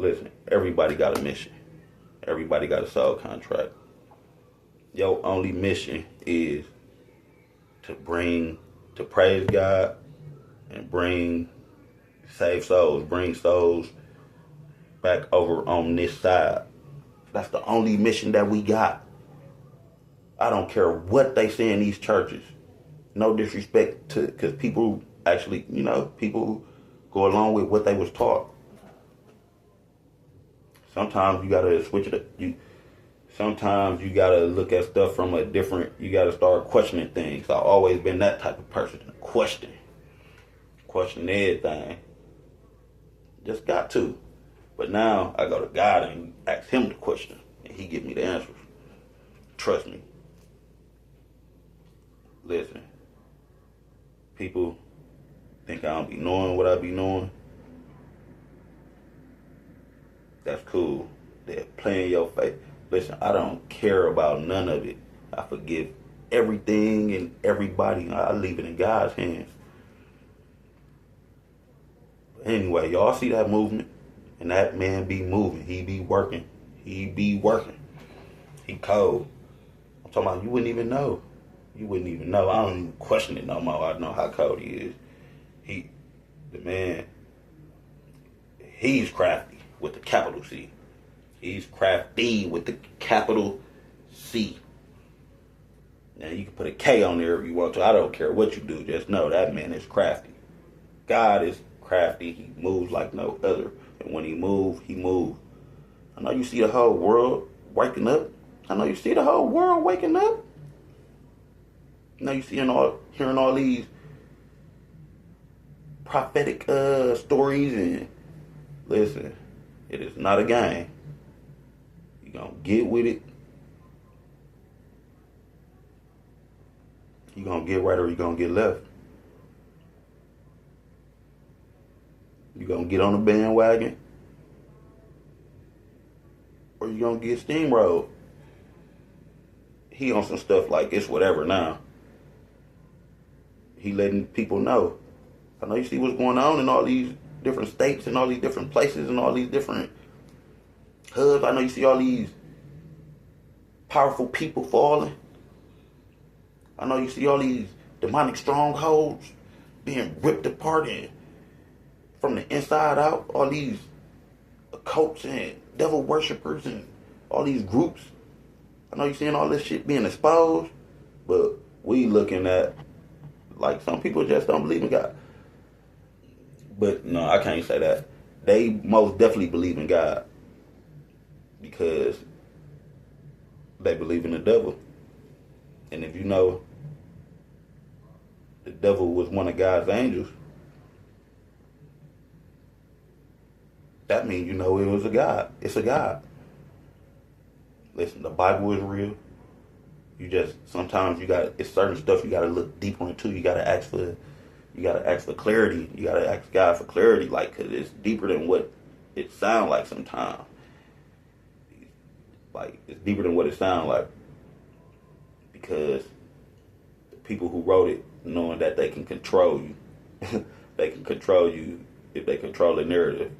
Listen, everybody got a mission. Everybody got a soul contract. Your only mission is to praise God and save souls, bring souls back over on this side. That's the only mission that we got. I don't care what they say in these churches. No disrespect to, because people actually, people go along with what they was taught. Sometimes you gotta switch it. Sometimes you gotta look at stuff from you gotta start questioning things. I've always been that type of person. Question everything. Just got to. But now I go to God and ask him the question, and he give me the answers. Trust me. Listen, people think I don't be knowing what I be knowing. That's cool. They're playing your face. Listen, I don't care about none of it. I forgive everything and everybody. I leave it in God's hands. But anyway, y'all see that movement? And that man be moving. He be working. He cold. I'm talking about you wouldn't even know. I don't even question it no more. I know how cold he is. The man, he's crafty with the capital C. He's crafty with the capital C. Now you can put a K on there if you want to. I don't care what you do. Just know that man is crafty. God is crafty. He moves like no other. And when he moves, he moves. I know you see the whole world waking up. I know you see the whole world waking up. I know you hearing all these prophetic stories, and listen, it is not a game. You gonna get with it. You gonna get right or you gonna get left. You gonna get on the bandwagon or you gonna get steamrolled. He on some stuff like it's whatever now. He letting people know. I know you see what's going on in all these different states and all these different places and all these different hubs. I know you see all these powerful people falling. I know you see all these demonic strongholds being ripped apart and from the inside out. All these occults and devil worshippers and all these groups. I know you seeing all this shit being exposed, but we looking at like some people just don't believe in God. But no, I can't say that. They most definitely believe in God because they believe in the devil. And if you know the devil was one of God's angels, that means you know it was a God. It's a God. Listen, the Bible is real. Sometimes it's certain stuff you gotta look deeper into. You gotta ask for clarity. You gotta ask God for clarity, like, cause it's deeper than what it sounds like sometimes. Like, it's deeper than what it sounds like. Because the people who wrote it, knowing that they can control you, they can control you if they control the narrative.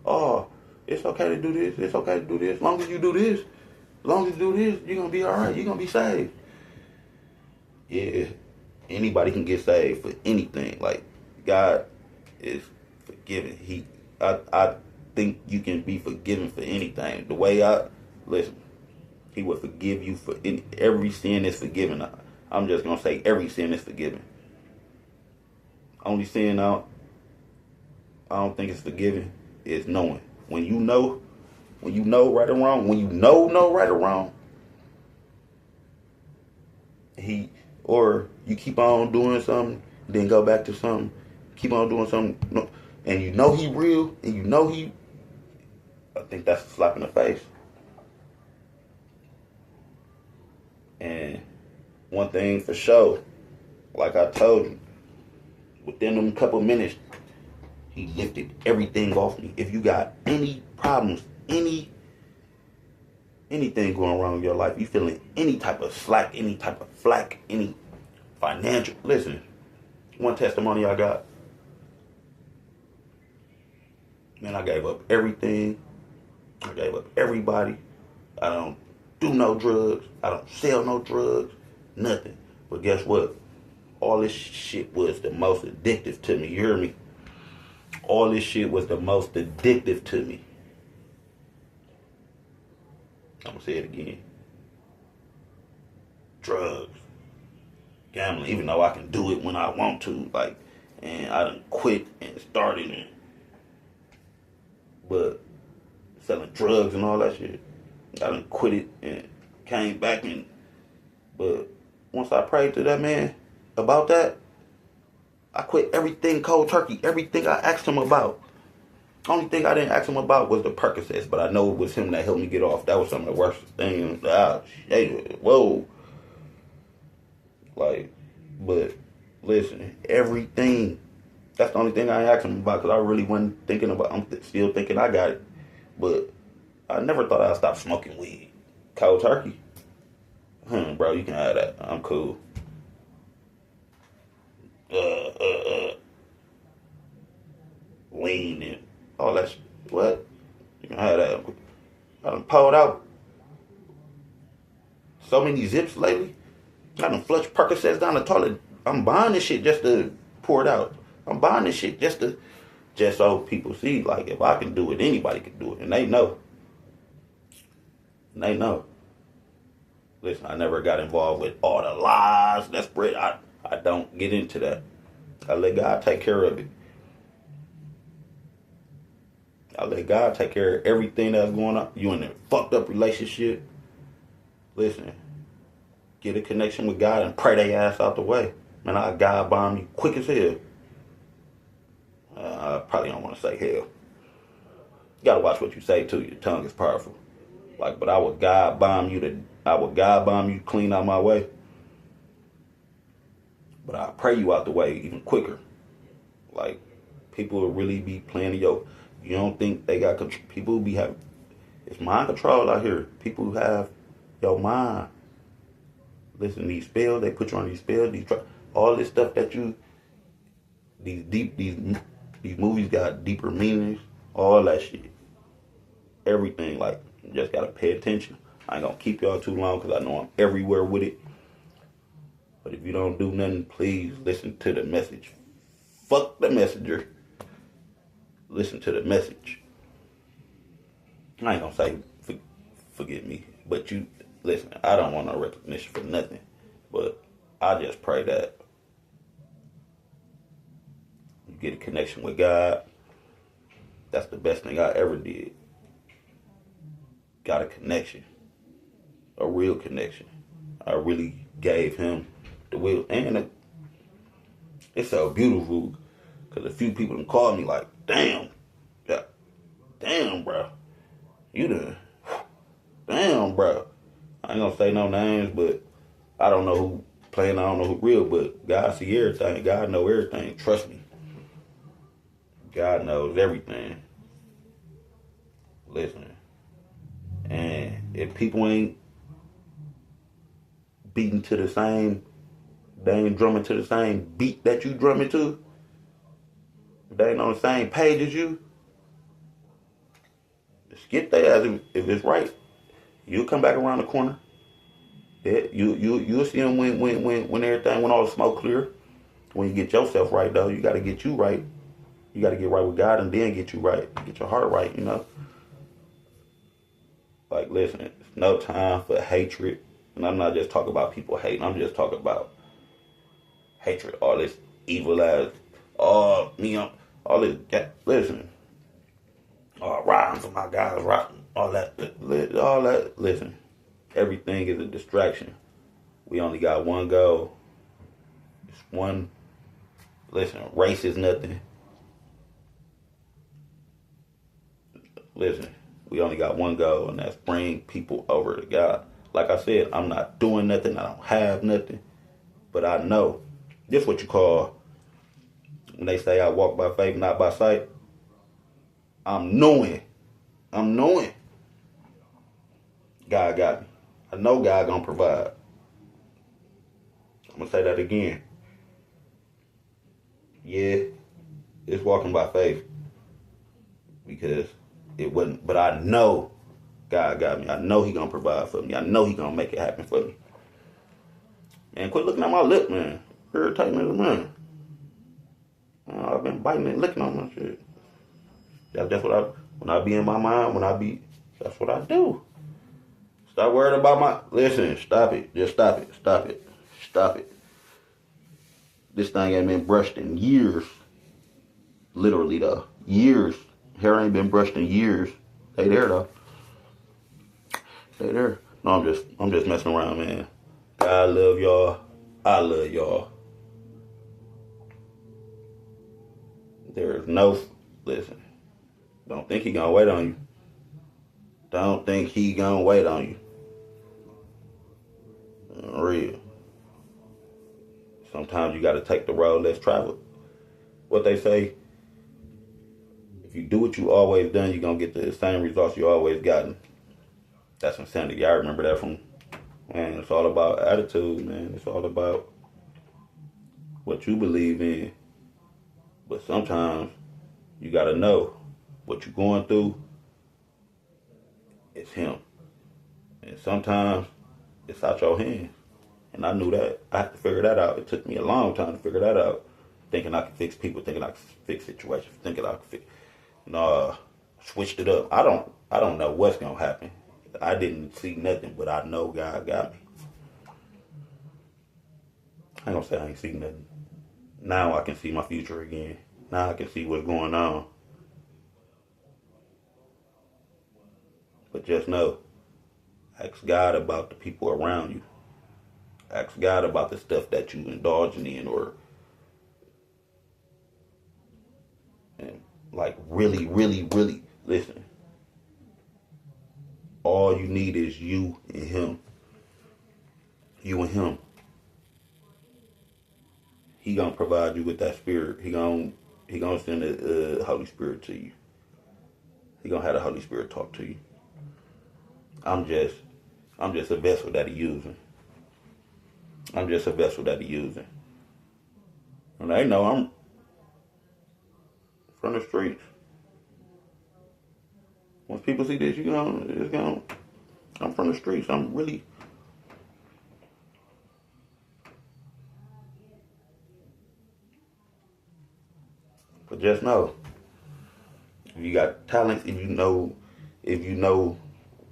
Oh, it's okay to do this. It's okay to do this. As long as you do this, you're going to be all right. You're going to be saved. Yeah, anybody can get saved for anything. Like, God is forgiving. I think you can be forgiven for anything. The way listen, he will forgive you for every sin is forgiven. I'm just going to say every sin is forgiven. Only sin I don't think it's forgiven is knowing. When you know right or wrong, when you know right or wrong, or you keep on doing something, then go back to something, keep on doing something, and you know he real, and you know I think that's a slap in the face. And one thing for sure, like I told you, within them couple minutes, he lifted everything off me. If you got any problems, anything going wrong in your life, you feeling any type of slack, any type of flack, any financial, listen, one testimony I got, man, I gave up everything I gave up everybody. I don't do no drugs. I don't sell no drugs. Nothing. But guess what? All this shit was the most addictive to me. You hear me? All this shit was the most addictive to me. I'm gonna say it again. Drugs. Gambling, even though I can do it when I want to. Like, and I done quit and started it. But selling drugs and all that shit, I done quit it and came back and, but once I prayed to that man about that, I quit everything cold turkey, everything I asked him about. Only thing I didn't ask him about was the Percocets, but I know it was him that helped me get off. That was some of the worst things. Whoa. Like, but listen, everything. That's the only thing I asked him about because I really wasn't thinking about. I'm still thinking I got it, but I never thought I'd stop smoking weed. Cold turkey. Bro, you can have that. I'm cool. Lean and all that shit. What? You can have that. I done pulled out so many zips lately. I done flushed Percocets down the toilet. I'm buying this shit just to pour it out. I'm buying this shit just so people see, like, if I can do it, anybody can do it. And they know. Listen, I never got involved with all the lies that spread. I don't get into that. I let God take care of it. I let God take care of everything that's going on. You in a fucked up relationship. Listen, get a connection with God and pray their ass out the way. Man, I God bomb you quick as hell. I probably don't want to say hell. You gotta watch what you say too. Your tongue is powerful. Like, but I would God bomb you clean out my way. But I pray you out the way even quicker. Like, people will really be playing you don't think they got control. People will be having, it's mind control out here. People who have your mind. Listen, these spells, they put you on these spells, all this stuff that these movies got deeper meanings, all that shit. Everything, like, you just gotta pay attention. I ain't gonna keep y'all too long because I know I'm everywhere with it. But if you don't do nothing, please listen to the message. Fuck the messenger. Listen to the message. I ain't gonna say forget me, but you listen. I don't want no recognition for nothing, but I just pray that you get a connection with God. That's the best thing I ever did. Got a connection, a real connection. I really gave him the will, and it's so beautiful because a few people done called me like, damn, bro, you done, damn, bro. I ain't gonna say no names, but I don't know who playing, I don't know who real, but God see everything. God know everything. Trust me. God knows everything. Listen, and if people ain't beating to the same, they ain't drumming to the same beat that you drumming to, if they ain't on the same page as you, skip their ass if it's right. You'll come back around the corner. You'll see them when everything, when all the smoke clear. When you get yourself right though, you gotta get you right. You gotta get right with God and then get you right. Get your heart right, you know. Like, listen, it's no time for hatred. And I'm not just talking about people hating. I'm just talking about hatred. All this evil ass, all this. Listen, riding for my guys, riding, all that. Listen, everything is a distraction. We only got one goal. It's one. Listen, race is nothing. Listen, we only got one goal, and that's bring people over to God. Like I said, I'm not doing nothing. I don't have nothing. But I know. This is what you call, when they say I walk by faith, not by sight. I'm knowing. God got me. I know God gonna provide. I'm gonna say that again. Yeah, it's walking by faith. Because It wasn't, but I know God got me. I know He gonna provide for me. I know He gonna make it happen for me. Man, quit looking at my lip, man. Irritating as a man. I've been biting and licking on my shit. That's what when I be in my mind, that's what I do. Stop worrying about listen, stop it. Just stop it. Stop it. Stop it. This thing ain't been brushed in years. Literally, though. Years. Hair ain't been brushed in years. They there, though. They there. No, I'm just messing around, man. God love y'all. I love y'all. There's no, listen, don't think He gonna wait on you. Don't think He gonna wait on you. Real. Sometimes you gotta take the road less traveled. What they say, if you do what you always done, you're gonna get the same results you always gotten. That's insanity. I remember that from, man, it's all about attitude, man. It's all about what you believe in. But sometimes you gotta know what you're going through, it's Him. And sometimes it's out your hands. And I knew that. I had to figure that out. It took me a long time to figure that out. Thinking I could fix people, thinking I could fix situations, thinking I could fix. No, switched it up. I don't know what's gonna happen. I didn't see nothing, but I know God got me. I ain't gonna say I ain't seen nothing. Now I can see my future again. Now I can see what's going on. But just know, ask God about the people around you. Ask God about the stuff that you indulging in, and like really, really, really listen. All you need is you and Him. You and Him. He gonna provide you with that spirit. He gonna send the Holy Spirit to you. He gonna have the Holy Spirit talk to you. I'm just a vessel that He using. I'm just a vessel that He using. And they know I'm from the streets. Once people see this, I'm from the streets. I'm really. But just know, if you got talent, if you know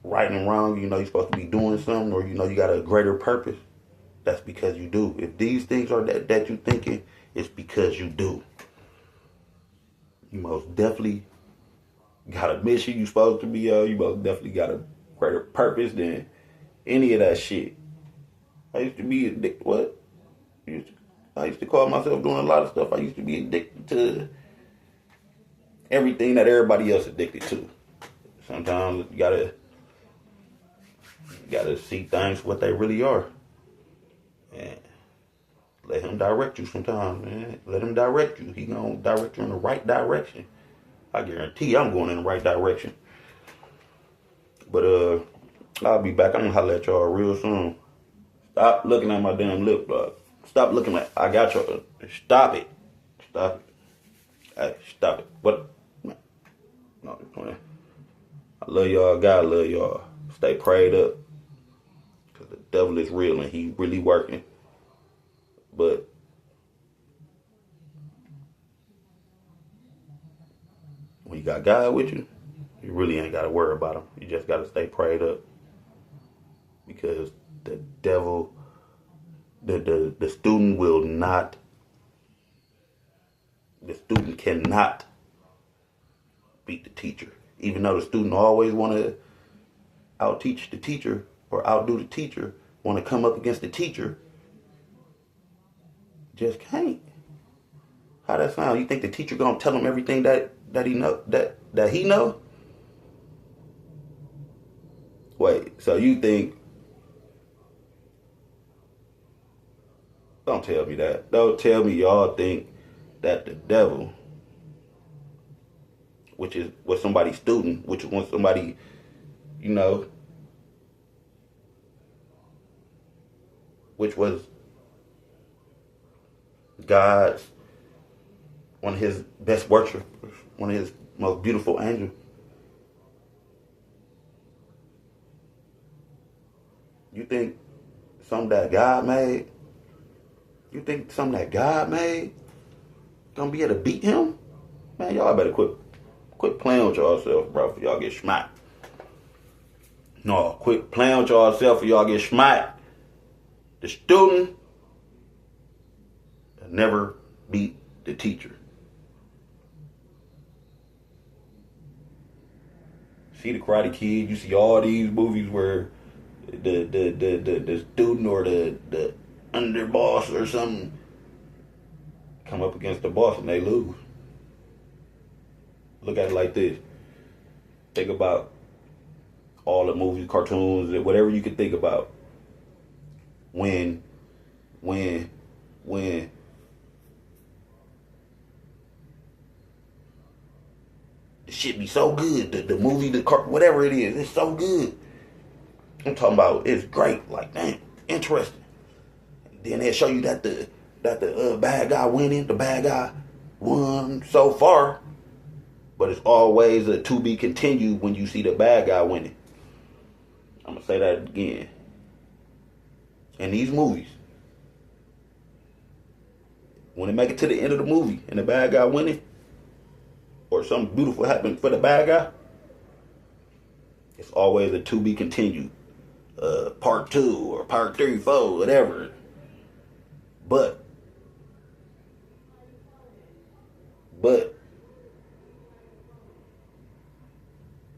right and wrong, you know you're supposed to be doing something, or you know you got a greater purpose, that's because you do. If these things are that you thinking, it's because you do. You most definitely got a mission you supposed to be on. You most definitely got a greater purpose than any of that shit. I used to be addicted. What? I used to call myself doing a lot of stuff. I used to be addicted to everything that everybody else addicted to. Sometimes you gotta see things for what they really are. And let Him direct you sometimes, man. Let Him direct you. He gonna direct you in the right direction. I guarantee you I'm going in the right direction. But I'll be back. I'm gonna holler at y'all real soon. Stop looking at my damn lip, dog. Stop looking at. I got y'all. Stop it. Stop it. Hey, stop it. What? No, just playing. I love y'all. God love y'all. Stay prayed up. Because the devil is real and he really working. But when you got God with you, you really ain't got to worry about him. You just got to stay prayed up. Because the devil, the student will not, the student cannot beat the teacher. Even though the student always want to out-teach the teacher or outdo the teacher, want to come up against the teacher, just can't. How that sound? You think the teacher gonna tell him everything that he know that he know? Wait, so you think? Don't tell me that. Don't tell me y'all think that the devil, which was somebody's student, which was somebody, you know, which was God's, one of his best worshipers, one of his most beautiful angels. You think something that God made? You think something that God made gonna be able to beat him? Man, y'all better quit playing with yourself, bro, for y'all get smacked. No, quit playing with yourself for y'all get smacked. The student will never beat the teacher. See the Karate Kid, you see all these movies where the student or the underboss or something come up against the boss and they lose. Look at it like this. Think about all the movies, cartoons, whatever you could think about. When the shit be so good, the movie, the car, whatever it is, it's so good. I'm talking about it's great, like damn, interesting. Then they'll show you that the bad guy winning, the bad guy won so far, but it's always a to be continued when you see the bad guy winning. I'm gonna say that again. In these movies, when they make it to the end of the movie and the bad guy winning, or something beautiful happened for the bad guy, it's always a to be continued. Part 2 or part 3, 4, whatever. But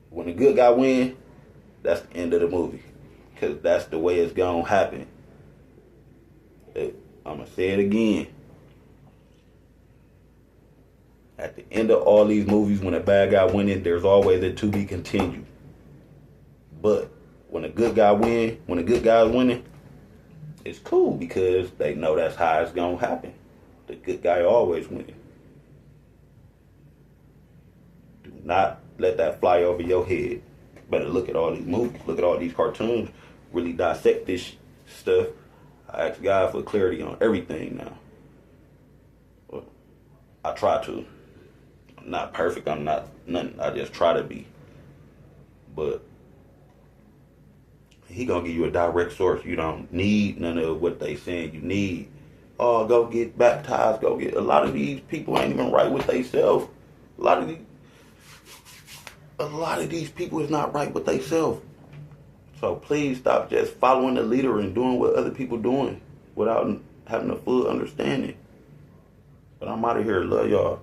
when the good guy win, that's the end of the movie. Because that's the way it's gonna happen. I'm gonna say it again. At the end of all these movies, when a bad guy winning, there's always a to be continued. But when a good guy win, when a good guy's winning, it's cool because they know that's how it's gonna happen. The good guy always wins. Do not let that fly over your head. Better look at all these movies, look at all these cartoons, really dissect this stuff. I ask God for clarity on everything now. Well, I try to. I'm not perfect, I'm not nothing. I just try to be. But he gonna give you a direct source. You don't need none of what they saying you need. Oh, go get baptized, go get. A lot of these people ain't even right with themselves. A lot of these people is not right with themselves. So please stop just following the leader and doing what other people doing without having a full understanding. But I'm out of here. Love y'all.